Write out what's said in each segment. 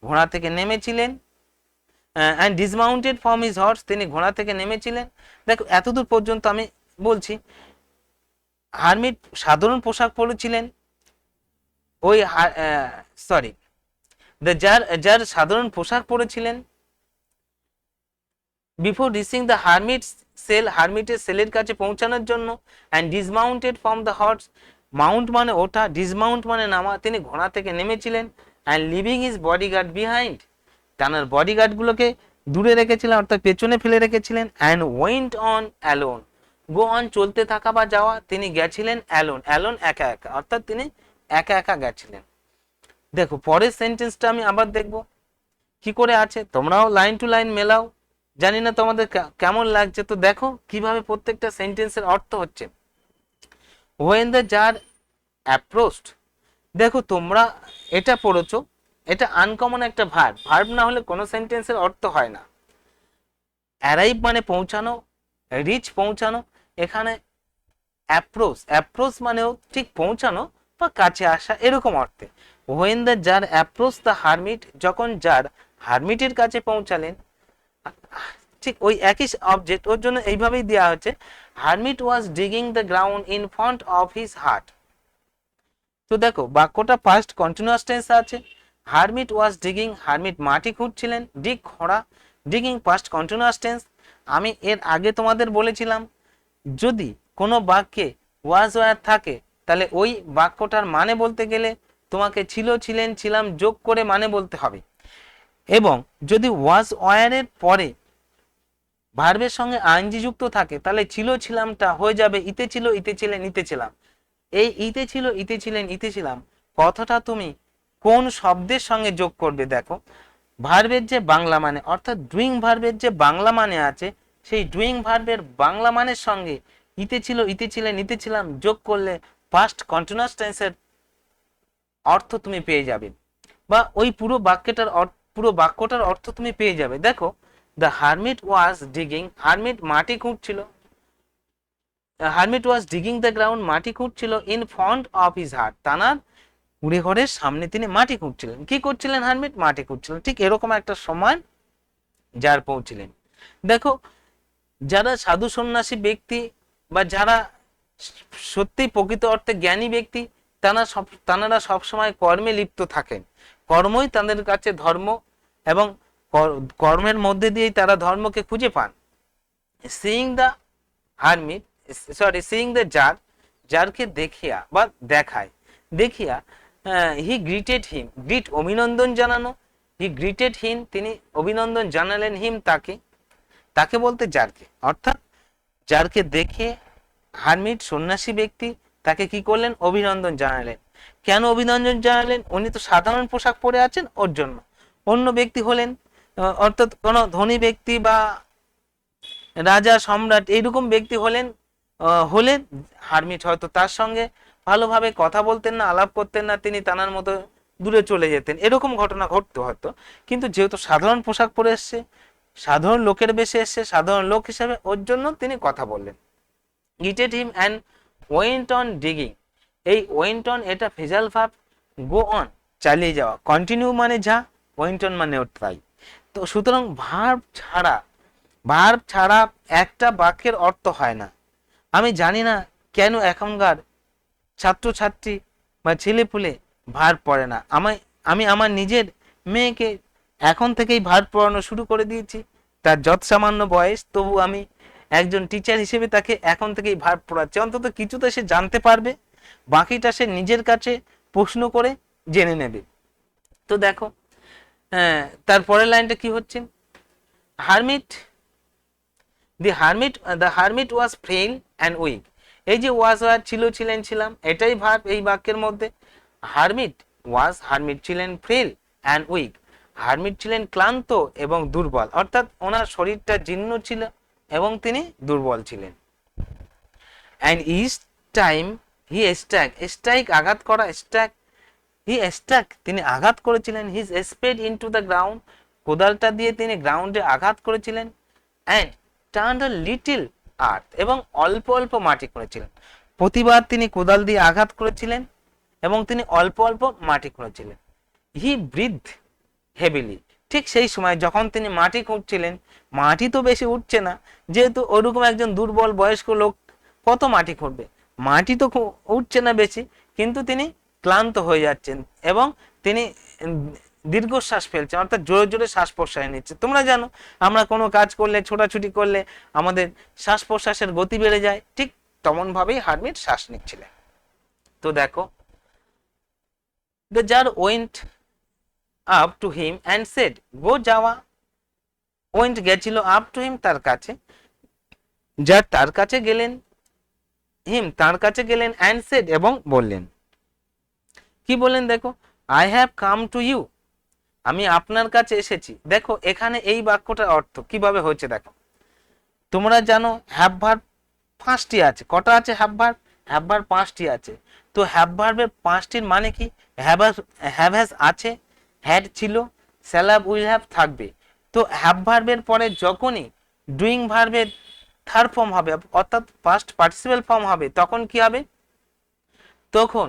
ঘোড়া থেকে নেমেছিলেন, and dismounted from his horse, তিনি ঘোড়া থেকে নেমেছিলেন। দেখো এতদূর পর্যন্ত আমি বলছি। হারমিট সাধারণ পোশাক পরেছিলেন, ওই সরি, যার যার সাধারণ পোশাক পরেছিলেন। Before reaching the hermit cell, হারমিটের সেলের কাছে পৌঁছানোর জন্য, and dismounted from the horse, mount মানে ওঠা, ডিসমাউন্ট মানে নামা, তিনি ঘোড়া থেকে নেমেছিলেন। And leaving his bodyguard behind, তার বডিগার্ডগুলোকে দূরে রেখেছিলেন, অর্থাৎ পেছনে ফেলে রেখেছিলেন। And went on alone, go on চলতে থাকা বা যাওয়া, তিনি গেছিলেন অ্যালোন, অ্যালোন একা একা, অর্থাৎ তিনি একা একা গেছিলেন। দেখো পরের সেন্টেন্সটা আমি আবার দেখব কি করে আছে, তোমরাও লাইন টু লাইন মেলাও, জানি না তোমাদের কেমন লাগছে। তো দেখো কিভাবে প্রত্যেকটা সেন্টেন্সের অর্থ হচ্ছে। when the jar approached, দেখো তোমরা এটা পড়েছো, এটা আনকমন একটা ভার্ব, ভার্ব না হলে কোনো সেন্টেন্সের অর্থ হয় না। অ্যারাইভ মানে পৌঁছানো, রিচ পৌঁছানো, এখানে অ্যাপ্রোচ, অ্যাপ্রোচ মানেও ঠিক পৌঁছানো বা কাছে আসা এরকম অর্থে। when the jar approached the hermit, যখন জার হারমিটের কাছে পৌঁছালেন, ঠিক ওই একই অবজেক্ট, ওর জন্য এইভাবেই দেওয়া হচ্ছে, hermit was digging the ground in front of his heart. তো দেখো বাক্যটা ফার্স্ট কন্টিনিউয়াস টেন্স আছে, হারমিট ওয়াজ ডিগিং, হারমিট মাটি খুঁড়ছিলেন, ডিগ খোঁড়া, ডিগিং পাস্ট কন্টিনিউয়াস টেন্স। আমি এর আগে তোমাদের বলেছিলাম যদি কোনো বাক্যে ওয়াজ ওয়ার থাকে তাহলে ওই বাক্যটার মানে বলতে গেলে তোমাকে ছিল, ছিলেন, ছিলাম যোগ করে মানে বলতে হবে। এবং যদি ওয়াজ ওয়ারের পরে ভার্বের সঙ্গে আইএনজি যুক্ত থাকে তাহলে ছিল, ছিলামটা হয়ে যাবে ইতে ছিল, ইতে ছিলেন, ইতে ছিলাম। এই ইতে ছিল, ইতে ছিলেন, ইতে ছিলাম কথাটা তুমি কোন শব্দের সঙ্গে যোগ করবে। দেখো ভার্বের যে বাংলা মানে, অর্থাৎ ডুইং ভার্বের যে বাংলা মানে আছে, সেই ডুইং ভার্বের বাংলা মানের সঙ্গে ইতে ছিল, ইতে ছিলেন, ইতে ছিলাম যোগ করলে পাস্ট কন্টিনিউয়াস টেন্সের অর্থ তুমি পেয়ে যাবে, বা ওই পুরো বাক্যটার পুরো বাক্যটার অর্থ তুমি পেয়ে যাবে। দেখো the hermit was digging, hermit মাটি খুঁড়ছিল, hermit was digging the ground, মাটি খুঁড়ছিল, in front of his heart, তানার কুড়ে ঘরের সামনে তিনি মাটি খুঁড়ছিলেন। কি করছিলেন হারমিট? মাটি খুঁড়ছিলেন। ঠিক এরকম একটা সময় যার পৌঁছিলেন। দেখো যারা সাধু সন্ন্যাসী ব্যক্তি বা যারা সত্যি প্রকৃত অর্থে জ্ঞানী ব্যক্তি, তারা সবসময় কর্মে লিপ্ত থাকেন, কর্মই তাদের কাছে ধর্ম, এবং কর্মের মধ্যে দিয়েই তারা ধর্মকে খুঁজে পান। Seeing the hermit, sorry seeing the tsar, জারকে দেখিয়া বা দেখায়, দেখিয়া হি গ্রিটেড হিম, গ্রিট অভিনন্দন জানানো, হি গ্রিটেড হিম তিনি অভিনন্দন জানালেন, হিম তাকে, তাকে বলতে জারকে, অর্থাৎ যারকে দেখে হারমিট সন্ন্যাসী ব্যক্তি তাকে কি করলেন? অভিনন্দন জানালেন। কেন অভিনন্দন জানালেন? উনি তো সাধারণ পোশাক পরে আছেন ওর জন্য। অন্য ব্যক্তি হলেন, অর্থাৎ কোনো ধনী ব্যক্তি বা রাজা সম্রাট এইরকম ব্যক্তি হলেন, হলে হারমিট হয়তো তার সঙ্গে ভালোভাবে কথা বলতেন না, আলাপ করতেন না, তিনি তানার মতো দূরে চলে যেতেন, এরকম ঘটনা ঘটতো হয়তো। কিন্তু যেহেতু সাধারণ পোশাক পরে এসছে, সাধারণ লোকের বেশে এসছে, সাধারণ লোক হিসেবে, ওর জন্য তিনি কথা বললেন। greeted him and went on digging, এই went on এটা ফেজাল ভার্ব, go on চালিয়ে যাওয়া, কন্টিনিউ মানে যা, went on মানে তাই। তো সুতরাং ভার্ব ছাড়া একটা বাক্যের অর্থ হয় না। আমি জানি না কেন এখনকার ছাত্রছাত্রী বা ছেলেপুলে ভার্ব পড়ে না। আমি আমার নিজের মেয়েকে এখন থেকেই ভার্ব পড়ানো শুরু করে দিয়েছি, তার যৎ সামান্য বয়স, তবু আমি একজন টিচার হিসেবে তাকে এখন থেকেই ভার্ব পড়াচ্ছি। অন্তত কিছুটা সে জানতে পারবে, বাকিটা সে নিজের কাছে প্রশ্ন করে জেনে নেবে। তো দেখো তারপরের লাইনটা কি হচ্ছে, hermit the hermit was frail and weak, এই যে ওয়াজ ওয়ার ছিল, ছিলেন, ছিলাম এটাই ভার্ব এই বাক্যের মধ্যে। হারমিট ওয়াজ, হারমিট ছিলেন ফ্রেইল অ্যান্ড উইক, হারমিট ছিলেন ক্লান্ত এবং দুর্বল, অর্থাৎ ওনার শরীরটা জীর্ণ ছিল এবং তিনি দুর্বল ছিলেন। And each time he struck, strike আঘাত করা, স্ট্রাক, হি স্ট্রাক তিনি আঘাত করেছিলেন, his spade into the ground, কোদালটা দিয়ে তিনি গ্রাউন্ডে আঘাত করেছিলেন। And turned a little earth, এবং অল্প অল্প মাটি করেছিলেন। প্রতিবার তিনি কোদাল দিয়ে আঘাত করেছিলেন এবং তিনি অল্প অল্প মাটি করেছিলেন। হি ব্রিথ, হেভিলি। ঠিক সেই সময় যখন তিনি মাটি খুঁড়ছিলেন, মাটি তো বেশি উঠছে না, যেহেতু ওরকম একজন দুর্বল বয়স্ক লোক কত মাটি খুঁড়বে, মাটি তো উঠছে না বেশি, কিন্তু তিনি ক্লান্ত হয়ে যাচ্ছেন এবং তিনি দীর্ঘশ্বাস ফেলছেন, অর্থাৎ জোরে জোরে শ্বাস প্রশ্বাস নিচ্ছে। তোমরা জানো আমরা কোনো কাজ করলে, ছোটাছুটি করলে আমাদের শ্বাস প্রশ্বাসের গতি বেড়ে যায়, ঠিক তেমন ভাবেই হার্মিট শ্বাস নিচ্ছিলেন। তো দেখো, the jar went up to him and said, go যাওয়া, went গেছিল up to him তার কাছে, যার তার কাছে গেলেন, হিম তার কাছে গেলেন, and said এবং বললেন, কি বললেন দেখো, I have come to you, আমি আপনার কাছে এসেছি। দেখো এখানে এই বাক্যটার অর্থ কিভাবে হয়েছে দেখো, তোমরা জানো হ্যাভ ভার্ব 5টি আছে, কটা আছে হ্যাভ ভার্ব? হ্যাভ ভার্ব 5টি আছে। তো হ্যাভ ভার্বের 5টির মানে কি? হ্যাভ হ্যাজ আছে, হ্যাড ছিল, শ্যাল হ্যাভ, উইল হ্যাভ থাকবে। তো হ্যাভ ভার্বের পরে যখনই ডুইং ভার্বের থার্ড ফর্ম হবে, অর্থাৎ পাস্ট পার্টিসিপেল ফর্ম হবে, তখন কি হবে? তখন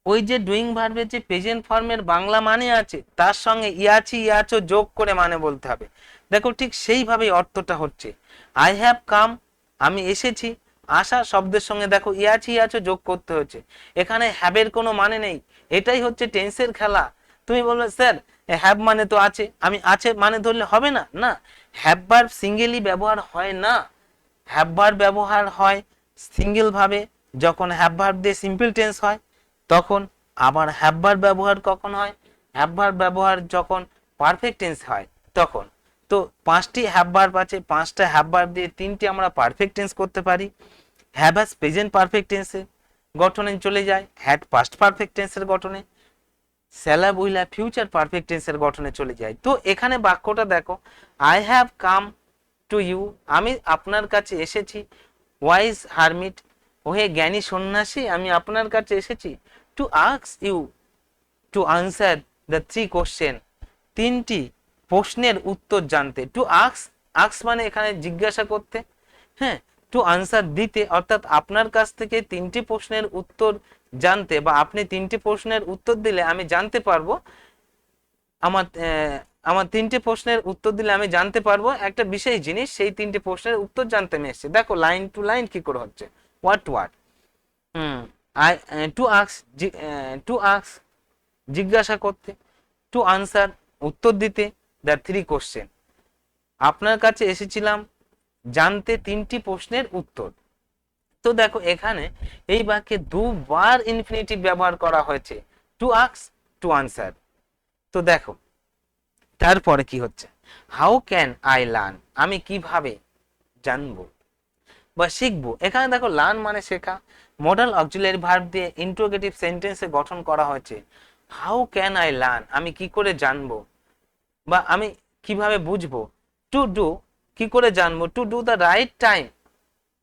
ওই যে ডুইং ভার্বের যে প্রেজেন্ট ফর্মের বাংলা মানে আছে, তার সঙ্গে ইয়াছি ইয়াচো যোগ করে মানে বলতে হবে। দেখো ঠিক সেইভাবেই অর্থটা হচ্ছে, আই হ্যাভ কাম, আমি এসেছি, আসা শব্দের সঙ্গে দেখো ইয়াছি ইয়াচো যোগ করতে হচ্ছে। এখানে হ্যাভের কোনো মানে নেই, এটাই হচ্ছে টেন্সের খেলা। তুমি বলবে স্যার হ্যাভ মানে তো আছে, আমি আছে মানে ধরলে হবে না, না, হ্যাভ ভার্ব সিঙ্গেলি ব্যবহার হয় না, হ্যাভ ভার্ব ব্যবহার হয় সিঙ্গেল ভাবে যখন হ্যাভ ভার্ব দিয়ে সিম্পল টেন্স হয় তখন, আবার হ্যাভ ভার্ব ব্যবহার কখন হয়? হ্যাভ ভার্ব ব্যবহার যখন পারফেক্ট টেন্স হয় তখন। তো 5টি হ্যাভ ভার্ব আছে, 5টা হ্যাভ ভার্ব দিয়ে 3টি আমরা পারফেক্ট টেন্স করতে পারি। হ্যাভ হ্যাজ প্রেজেন্ট পারফেক্ট টেন্সের গঠনে চলে যায়, হ্যাড পাস্ট পারফেক্ট টেন্সের গঠনে, shall have will have future perfect টেন্সের গঠনে চলে যায়। তো এখানে বাক্যটা দেখো, I have come to you, আমি আপনার কাছে এসেছি, ওয়াইজ হারমিট, ওহে জ্ঞানী সন্ন্যাসী, আমি আপনার কাছে এসেছি, to ask you to answer the 3 question, 3টি প্রশ্নের উত্তর জানতে। টু আস্ক মানে এখানে জিজ্ঞাসা করতে, হ্যাঁ, টু আনসার দিতে, অর্থাৎ আপনার কাছ থেকে 3টি প্রশ্নের উত্তর জানতে, বা আপনি 3টি প্রশ্নের উত্তর দিলে আমি জানতে পারবো, আমার আমার 3টে প্রশ্নের উত্তর দিলে আমি জানতে পারবো একটা বিশেষ জিনিস, সেই 3টে প্রশ্নের উত্তর জানতে আমি এসেছি। দেখো লাইন টু লাইন কি করে হচ্ছে, word to word. I to ask জিজ্ঞাসা করতে, টু আনসার উত্তর দিতে, দ্য 3 কোশ্চেন, আপনার কাছে এসেছিলাম জানতে 3টি প্রশ্নের উত্তর। তো দেখো এখানে এই বাক্যে দুবার ইনফিনিটিভ ব্যবহার করা হয়েছে, টু আস্ক, টু আনসার। তো দেখো তারপরে কি হচ্ছে, হাউ ক্যান আই লার্ন, আমি কিভাবে জানবো বা শিখবো। এখানে দেখো লার্ন মানে শেখা, মডাল অক্সিলারি ভার্ব দিয়ে ইন্টারোগেটিভ সেন্টেন্সে গঠন করা হয়েছে। হাউ ক্যান আই লার্ন, আমি কি করে জানবো বা আমি কিভাবে বুঝবো। টু ডু, কি করে জানবো, to do the right time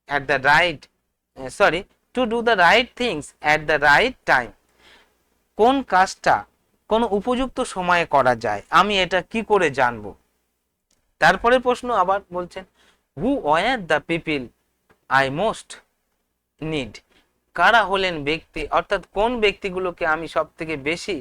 at the right, sorry, to do the right things at the right time, কোন কাজটা কোন উপযুক্ত সময়ে করা যায়, আমি এটা কি করে জানবো। তারপরে প্রশ্ন আবার বলছেন, who were the people I most need, কারা হলেন ব্যক্তি, অর্থাৎ কোন ব্যক্তিগুলোকে আমি সব থেকে বেশি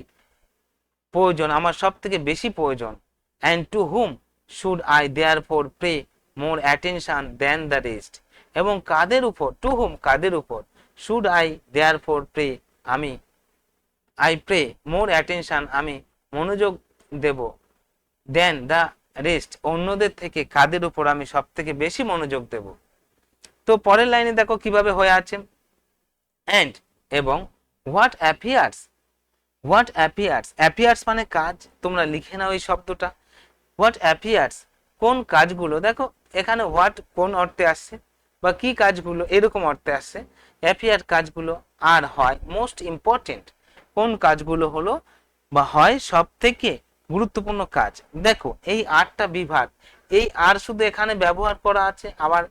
প্রয়োজন, আমার সব থেকে বেশি প্রয়োজন। And to whom should I therefore pay more attention than the rest, এবং কাদের উপর, টু হুম কাদের উপর, শুড আই দেয়ারফর পে আমি, আই প্রে মোর অ্যাটেনশন আমি মনোযোগ দেব, দেন দ্য রেস্ট অন্যদের থেকে কাদের উপর আমি সব থেকে বেশি মনোযোগ দেব। তো পরের লাইনে দেখো কিভাবে হয়ে আছে, অ্যান্ড এবং what appears, what appears, appears মানে কাজ, তোমরা লিখে নাও এই শব্দটা, হোয়াট অ্যাপিয়ার্স কোন কাজগুলো। দেখো এখানে হোয়াট কোন অর্থে আসছে বা কি কাজগুলো এরকম অর্থে আসছে, অ্যাপিয়ার কাজগুলো, আর হয় মোস্ট ইম্পর্টেন্ট, কোন কাজগুলো হলো বা হয় সব থেকে গুরুত্বপূর্ণ কাজ। দেখো এই 8টা বিভাগ, এই আর শুধু এখানে ব্যবহার করা আছে, আবার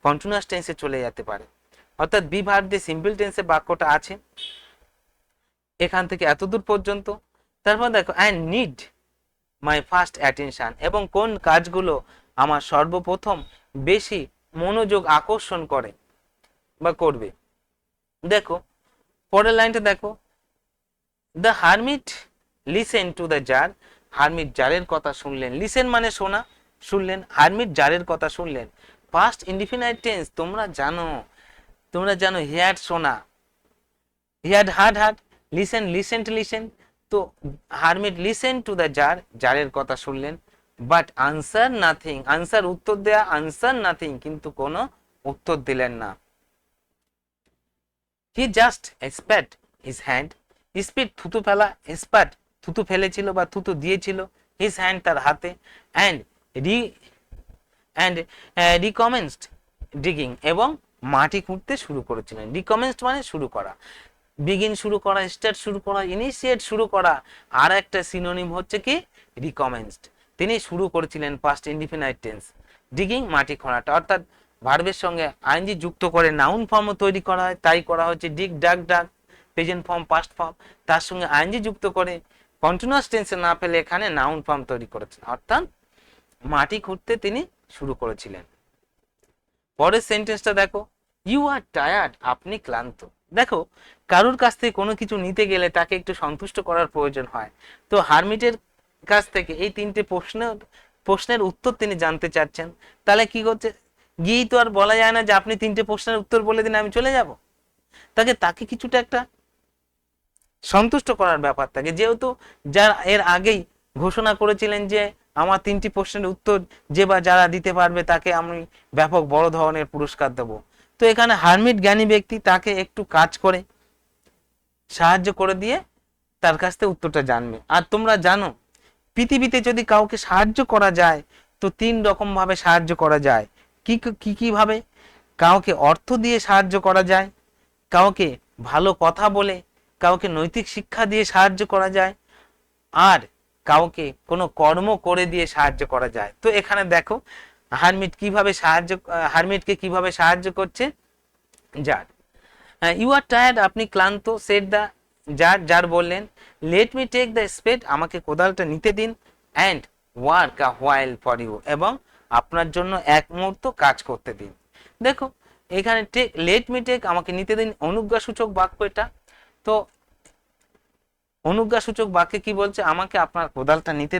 কন্টিনিউয়াস টেন্সে চলে যেতে পারে, অর্থাৎ বিভাগ দিয়ে সিম্পল টেন্সে বাক্যটা আছে এখান থেকে এতদূর পর্যন্ত। তারপর দেখো I need my first attention, এবং কোন কাজগুলো আমার সর্বপ্রথম বেশি মনোযোগ আকর্ষণ করে বা করবে। দেখো পরের লাইনটা দেখো, the hermit listen to the czar, hermit জারের কথা শুনলেন। লিসেন মানে শোনা, শুনলেন। হারমিট জারের কথা শুনলেন। পাস্ট ইনডিফিনাইট টেন্স তোমরা জানো হি হ্যাড শোনা, হি হ্যাড হার্ড, লিসেন। তো হারমিট লিসেন টু দ্য জারের কথা শুনলেন, বাট আনসার নাথিং, আনসার উত্তর দেয়া, আনসার নাথিং কিন্তু কোনো উত্তর দিলেন না। He just spat his hand, spit থুতু ফেলা, স্প্যাট থুতু ফেলেছিল বা থুতু দিয়েছিল, হিজ হ্যান্ড তার হাতে, অ্যান্ড রি অ্যান্ড রিকমেন্সড ডিগিং এবং মাটি খুঁড়তে শুরু করেছিলেন। রিকমেন্সড মানে শুরু করা, বিগিন শুরু করা, স্টার্ট শুরু করা, ইনিশিয়েট শুরু করা। আর একটা সিনোনিম হচ্ছে কি রিকমেন্সড। তিনি শুরু করেছিলেন পাস্ট ইনডিফিনাইট টেন্স। ডিগিং মাটি খোঁড়াটা, অর্থাৎ ভার্বের সঙ্গে আইএনজি যুক্ত করে নাউন ফর্মও তৈরি করা হয়, তাই করা হচ্ছে ডিগ ডাক প্রেজেন্ট ফর্ম পাস্ট ফর্ম, তার সঙ্গে আইএনজি যুক্ত করে কন্টিনিউয়াস টেন্সে না ফেলে এখানে নাউন ফর্ম তৈরি করেছেন, অর্থাৎ মাটি খুঁড়তে তিনি শুরু করেছিলেন। পরের সেন্টেন্সটা দেখো, ইউ আর টায়ার্ড, আপনি ক্লান্ত। দেখো কারুর কাছ থেকে কোনো কিছু নিতে গেলে তাকে একটু সন্তুষ্ট করার প্রয়োজন হয়। তো হারমিটের কাছ থেকে এই তিনটে প্রশ্নের উত্তর তিনি জানতে চাচ্ছেন। তাহলে কি করছে, গিয়েই তো আর বলা যায় না যে আপনি তিনটে প্রশ্নের উত্তর বলে দিন আমি চলে যাব। তাকে কিছুটা একটা সন্তুষ্ট করার ব্যাপার থাকে, যেহেতু যারা এর আগেই ঘোষণা করেছিলেন যে আমার তিনটি প্রশ্নের উত্তর যে বা যারা দিতে পারবে তাকে আমি ব্যাপক বড় ধরনের পুরস্কার দেব। তো এখানে হারমিট জ্ঞানী ব্যক্তি তাকে একটু কাজ করে সাহায্য করে দিয়ে তার কাছ থেকে উত্তরটা জানবে। আর তোমরা জানো পৃথিবীতে যদি কাউকে সাহায্য করা যায় তো তিন রকম ভাবে সাহায্য করা যায়। কি ভাবে? কাউকে অর্থ দিয়ে সাহায্য করা যায়, কাউকে ভালো কথা বলে, কাউকে নৈতিক শিক্ষা দিয়ে সাহায্য করা যায়, আর কাউকে কোনো কর্ম করে দিয়ে সাহায্য করা যায়। তো এখানে দেখো হারমিটকে কিভাবে সাহায্য করছে জার। ইউ আর টায়ার্ড, আপনি ক্লান্ত, সেড দা জার বললেন, let me take the spade, আমাকে কোদালটা নিতে দিন, and work a while for you, এবং আপনার জন্য এক মুহূর্ত কাজ করতে দিন। দেখো এখানে লেট মি টেক, আমাকে নিতে দিন, অনুজ্ঞাসূচক বাক্য এটা। তো অনুজ্ঞাসূচক বাক্যে কি বলছে, আমাকে আপনার কোদালটা নিতে